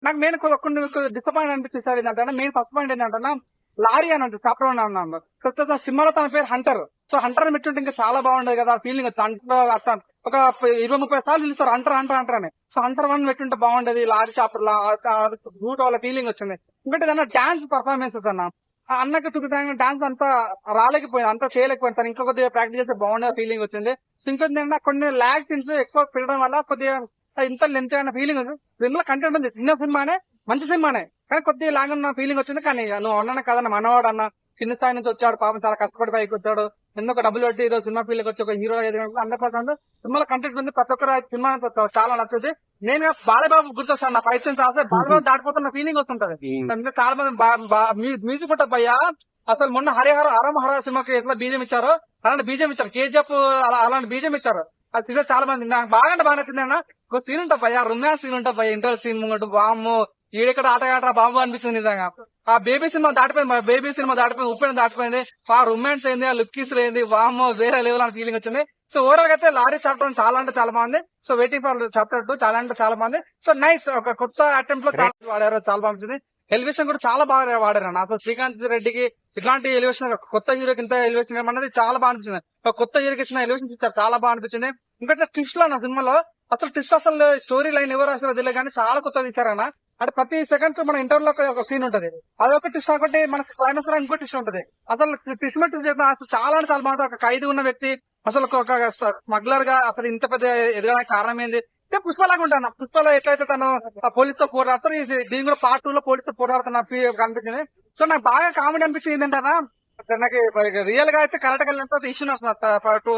నాకు మెయిన్ కొన్ని డిసప్పాయింట్ అనిపించింది సార్ ఏంటంటే మెయిన్ ఫస్ట్ పాయింట్ ఏంటంటే లారీ అని అంటే చాప్టర్ అన్నాను. సినిమాలో తన పేరు హంటర్. సో హంటర్ పెట్టుంటే ఇంకా చాలా బాగుండేది కదా ఫీలింగ్ వచ్చి ఒక 20-30 సార్లు పిలుస్తారు హంటర్ హంటర్ హంటర్ అని. సో హంటర్ 1 పెట్టుంటే బాగుండేది లారీ చాప్టర్ రూట్ వాళ్ళ ఫీలింగ్ వచ్చింది. ఇంకోటి ఏదన్నా డాన్స్ పర్ఫార్మెన్సెస్ అన్న అన్నకి డాన్స్ అంతా రాలేకపోయింది, అంతా చేయలేకపోయింది. తను ఇంకో కొద్దిగా ప్రాక్టీస్ చేస్తే బాగుండే ఫీలింగ్ వచ్చింది. ఇంకొంది ఏంటంటే కొన్ని ల్యాగ్ సీన్స్ ఎక్కువ పెట్టడం వల్ల కొద్దిగా ఇంత లెంత్ అయిన ఫీలింగ్ ఉంది. సినిమా కంటెంట్ ఉంది, చిన్న సినిమానే, మంచి సినిమానే, కానీ కొద్దిగా లాంగ్ ఉన్న ఫీలింగ్ వచ్చింది. కానీ నువ్వు అన్న కదన్న మనవాడు అన్న చిన్న స్థాయి నుంచి వచ్చాడు, పాపం చాలా కష్టపడి పైకి వచ్చాడు, ఎందుకు డబ్బులు పెట్టి ఏదో సినిమా ఫీల్డ్ వచ్చి ఒక హీరో 100% సినిమాలో కంటెంట్ ఉంది. ప్రతి ఒక్కరు సినిమా చాలా నచ్చుతుంది. నేను బాలబాబు గుర్తొస్తాను, నా 5 సెన్స్ ఆస్తే బాలబాబు దాటిపోతున్న ఫీలింగ్ వస్తుంటది. చాలా మంది మ్యూజిక్ ఉంటుంది భయ్యా. అసలు మొన్న హరం హర సినిమాకి ఎట్లా బీజం ఇచ్చారో అలాంటి బీజం ఇచ్చారు. కేజీఎఫ్ అలాంటి బీజం ఇచ్చారు. అది సినిమా చాలా మంది నాకు బాగా నచ్చింది అన్న. ఒక సీన్ ఉంటా భయ్యా, రొమాన్స్ సీన్ ఉంటా భయ్యా, ఇంటర్ సీన్ ముంగట్టు బామ్ము ఈడెక్కడ ఆట బాంబు అనిపిస్తుంది నిజంగా. ఆ బేబీ సినిమా దాటిపోయింది, ఉప్పెన దాటిపోయింది. ఆ రొమాన్స్ ఏంది, ఆ లుక్కీస్ ఏంది, వామ్మో వేరే లెవెల్ అని ఫీలింగ్ వచ్చింది. సో ఓవరాల్ గా అయితే లారీ చాప్టర్ చాలా అంటే చాలా బాగుంది. సో వెయిటింగ్ ఫర్ చాప్టర్ 2 చాలా అంటే చాలా బాగుంది. సో నైస్, ఒక కొత్త అటెంప్ట్ లో వాడారు, చాలా బాగుంది. ఎలివేషన్ కూడా చాలా బాగా వాడారు అన్న. అసలు శ్రీకాంత్ రెడ్డికి ఇట్లాంటి ఎలివేషన్ కొత్త హీరోకి ఇంత ఎలివేషన్ అనేది చాలా బాగా అనిపించింది. ఒక కొత్త హీరోకి ఇచ్చిన ఎలివేషన్ ఇచ్చారు, చాలా బాగా అనిపించింది. ఇంకొక ట్విస్ట్ లో అన్న సినిమాలో అసలు స్టోరీ లైన్ ఎవరు రాసారో తెలియదు కానీ చాలా కొత్త తీసారన్న. అంటే ప్రతి సెకండ్స్ మన ఇంటర్వ్యూలో ఒక సీన్ ఉంటది, అదొక ట్విస్ట్. ఒకటి మన క్లైమాక్స్ లో ఇంకో ట్విస్ట్ ఉంటది. అసలు ట్విస్ట్ అసలు చాలా అంటే చాలా బాగుంటుంది. ఒక ఖైదీ ఉన్న వ్యక్తి అసలు ఒక స్మగ్లర్ గా అసలు ఇంత పెద్ద ఎదగడానికి కారణం ఏంది. పుష్పలాగా ఉంటాను. పుష్పలో ఎట్లయితే తను పోలీస్ తో పోరాడుతారు, దీని కూడా పార్ట్ 2 లో పోలీస్ తో పోరాడుతున్న అనిపించింది. సో నాకు బాగా కామెడీ అనిపించింది ఏంటంటే, నాకు రియల్ గా అయితే కరెక్ట్ వెళ్ళినంత ఇష్యూ వస్తుంది,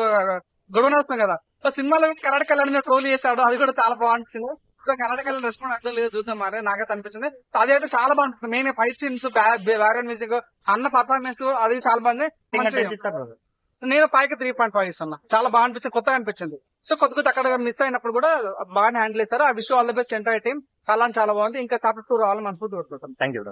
గొడవ వస్తుంది కదా. సో సినిమాలో కరెక్ట్ వెళ్ళని ట్రోల్ చేశాడు, అది కూడా చాలా బాగుంటుంది. సో కరెక్ట్ వెళ్ళిన రెస్పాండ్ అట్లా లేదు, చూద్దాం మరి, నాకైతే అనిపించింది. అది అయితే చాలా బాగుంటుంది. Main fight scenes, background music, అన్న పర్ఫార్మెన్స్ అది చాలా బాగుంది. నేను 5కి 3.5 ఇస్తున్నా. చాలా బాగా అనిపించింది, కొత్తగా అనిపించింది. సో కొత్త అక్కడ మిస్ అయినప్పుడు కూడా బాగా హ్యాండిల్ చేశారు. ఆ విషయం all the best entire team, చాలా బాగుంది. ఇంకా చాప్టర్ 2 రావాలని మనస్ఫూర్తి కోరుకుంటాం. Thank you.